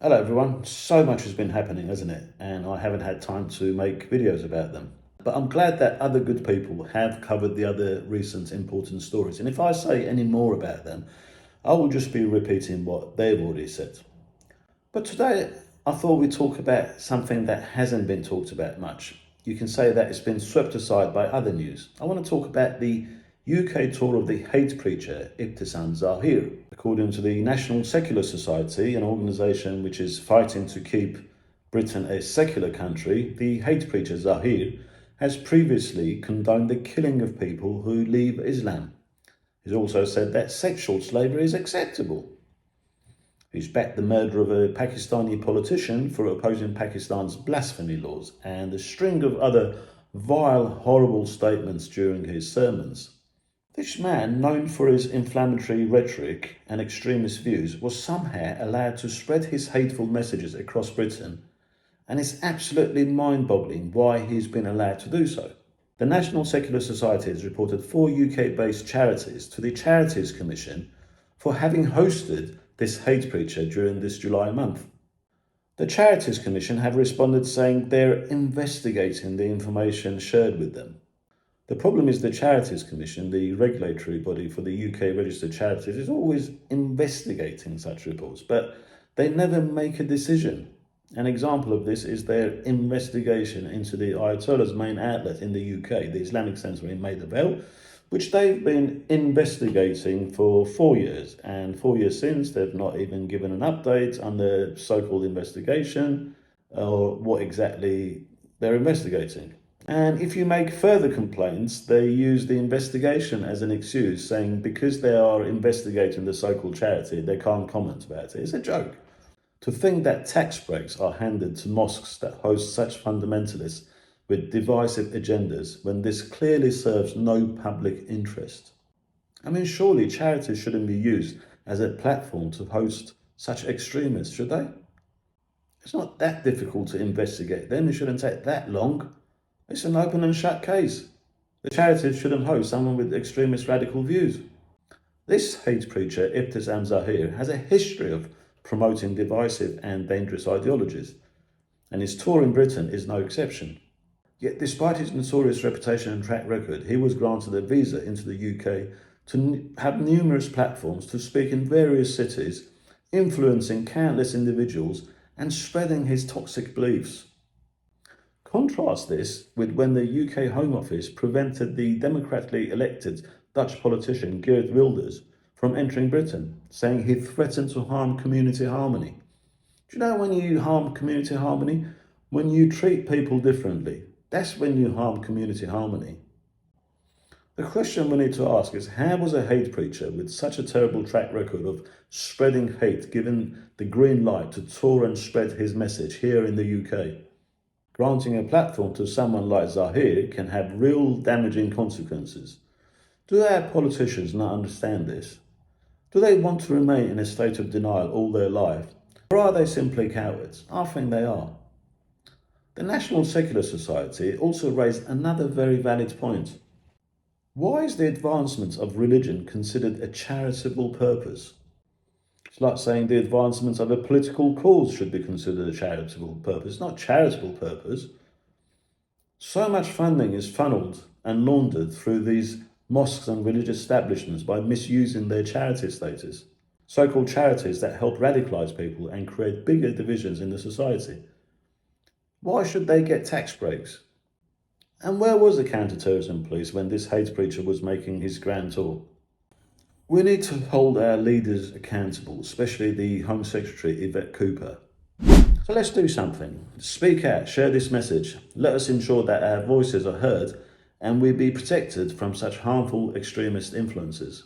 Hello everyone, so much has been happening, hasn't it? And I haven't had time to make videos about them. But I'm glad that other good people have covered the other recent important stories. And if I say any more about them, I will just be repeating what they've already said. But today, I thought we'd talk about something that hasn't been talked about much. You can say that it's been swept aside by other news. I want to talk about the UK tour of the hate preacher Ibtisam Zaheer. According to the National Secular Society, an organisation which is fighting to keep Britain a secular country, the hate preacher Zaheer has previously condoned the killing of people who leave Islam. He's also said that sexual slavery is acceptable. He's backed the murder of a Pakistani politician for opposing Pakistan's blasphemy laws and a string of other vile, horrible statements during his sermons. This man, known for his inflammatory rhetoric and extremist views, was somehow allowed to spread his hateful messages across Britain, and it's absolutely mind-boggling why he's been allowed to do so. The National Secular Society has reported 4 UK-based charities to the Charities Commission for having hosted this hate preacher during this July month. The Charities Commission have responded saying they're investigating the information shared with them. The problem is the Charities Commission, the regulatory body for the UK registered charities, is always investigating such reports, but they never make a decision. An example of this is their investigation into the Ayatollah's main outlet in the UK, the Islamic Centre in Maida Vale, which they've been investigating for 4 years. And 4 years since, they've not even given an update on the so-called investigation or what exactly they're investigating. And if you make further complaints, they use the investigation as an excuse, saying because they are investigating the so-called charity, they can't comment about it. It's a joke. To think that tax breaks are handed to mosques that host such fundamentalists with divisive agendas when this clearly serves no public interest. I mean, surely charities shouldn't be used as a platform to host such extremists, should they? It's not that difficult to investigate them. It shouldn't take that long. It's an open and shut case. The charities shouldn't host someone with extremist radical views. This hate preacher, Ibtisam Zaheer, has a history of promoting divisive and dangerous ideologies, and his tour in Britain is no exception. Yet despite his notorious reputation and track record, he was granted a visa into the UK to have numerous platforms to speak in various cities, influencing countless individuals and spreading his toxic beliefs. Contrast this with when the UK Home Office prevented the democratically elected Dutch politician Geert Wilders from entering Britain, saying he threatened to harm community harmony. Do you know when you harm community harmony? When you treat people differently. That's when you harm community harmony. The question we need to ask is, how was a hate preacher with such a terrible track record of spreading hate given the green light to tour and spread his message here in the UK? Granting a platform to someone like Zaheer can have real damaging consequences. Do our politicians not understand this? Do they want to remain in a state of denial all their life? Or are they simply cowards? I think they are. The National Secular Society also raised another very valid point. Why is the advancement of religion considered a charitable purpose? It's like saying the advancement of a political cause should be considered a charitable purpose, not charitable purpose. So much funding is funneled and laundered through these mosques and religious establishments by misusing their charity status. So-called charities that help radicalise people and create bigger divisions in the society. Why should they get tax breaks? And where was the counter-terrorism police when this hate preacher was making his grand tour? We need to hold our leaders accountable, especially the Home Secretary Yvette Cooper. So let's do something. Speak out, share this message. Let us ensure that our voices are heard and we be protected from such harmful extremist influences.